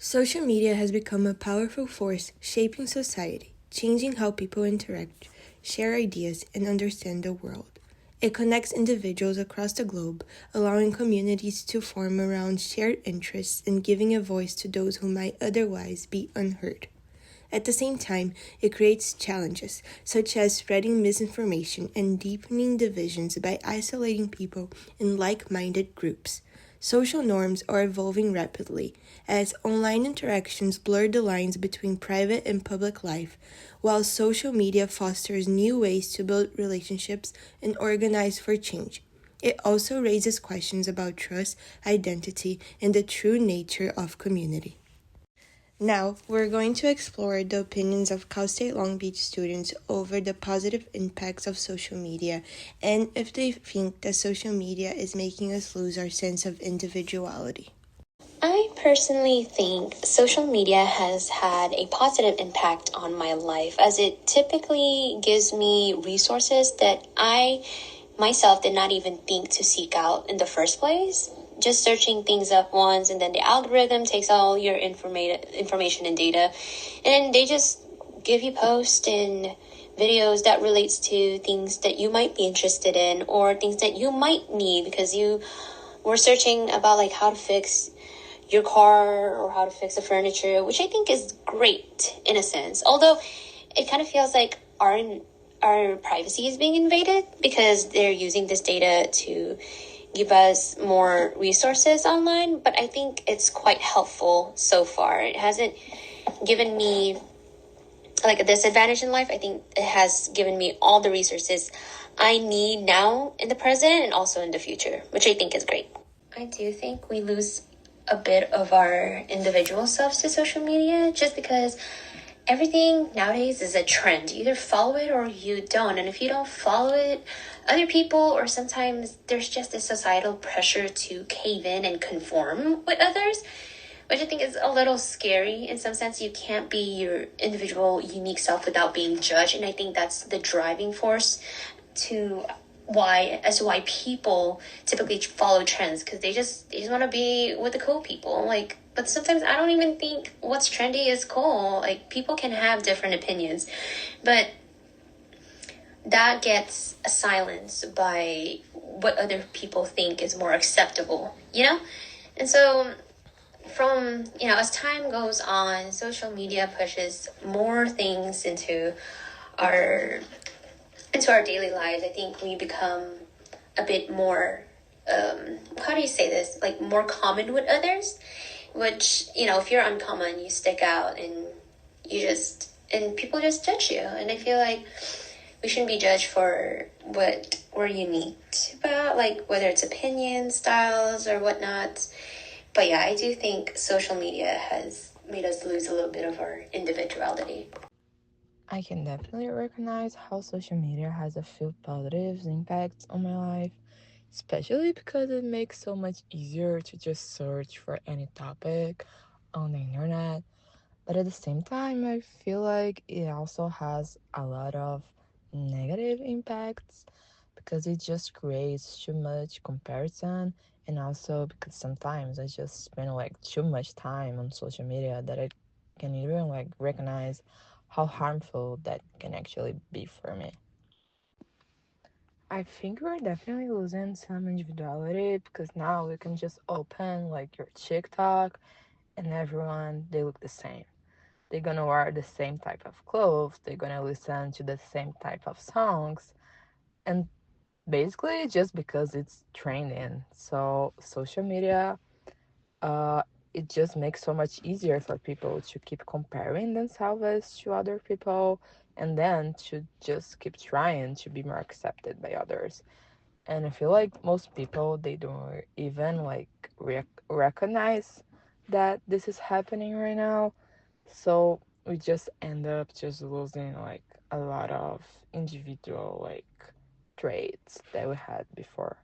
Social media has become a powerful force shaping society, changing how people interact, share ideas, and understand the world. It connects individuals across the globe, allowing communities to form around shared interests and giving a voice to those who might otherwise be unheard. At the same time, it creates challenges, such as spreading misinformation and deepening divisions by isolating people in like minded groups. Social norms are evolving rapidly as online interactions blur the lines between private and public life, while social media fosters new ways to build relationships and organize for change. It also raises questions about trust, identity, and the true nature of community. Now, we're going to explore the opinions of Cal State Long Beach students over the positive impacts of social media and if they think that social media is making us lose our sense of individuality. I personally think social media has had a positive impact on my life as it typically gives me resources that I myself did not even think to seek out in the first place. Just searching things up once and then the algorithm takes all your information and data and they just give you posts and videos that relates to things that you might be interested in or things that you might need because you were searching about like how to fix your car or how to fix the furniture, which I think is great in a sense. Although it kind of feels like our privacy is being invaded because they're using this data to give us more resources online. But I think it's quite helpful so far. It hasn't given me like a disadvantage in life. I think it has given me all the resources I need now in the present and also in the future, which I think is great. I do think we lose a bit of our individual selves to social media just because everything nowadays is a trend. You either follow it or you don't. And if you don't follow it, other people or sometimes there's just this societal pressure to cave in and conform with others, which I think is a little scary. In some sense, you can't be your individual, unique self without being judged. And I think that's the driving force to why people typically follow trends because they just want to be with the cool people. Like, but sometimes I don't even think what's trendy is cool. Like, people can have different opinions, but that gets silenced by what other people think is more acceptable, you know? And so from, as time goes on, social media pushes more things our into our daily lives. I think we become a bit more, how do you say this? Like more common with others, which, if you're uncommon, you stick out and and people just judge you. And I feel like we shouldn't be judged for what we're unique about, like whether it's opinions, styles, or whatnot. But yeah, I do think social media has made us lose a little bit of our individuality. I can definitely recognize how social media has a few positive impacts on my life, especially because it makes so much easier to just search for any topic on the internet. But at the same time, I feel like it also has a lot of negative impacts because it just creates too much comparison, and also because sometimes I just spend like too much time on social media that I can even like recognize how harmful that can actually be for me. I think we're definitely losing some individuality because now we can just open like your TikTok and everyone they look the same. They're gonna wear the same type of clothes, they're gonna listen to the same type of songs, and basically just because it's trending. So social media, uh, it just makes so much easier for people to keep comparing themselves to other people and then to just keep trying to be more accepted by others. And I feel like most people they don't even like recognize that this is happening right now, so we just end up just losing like a lot of individual like traits that we had before.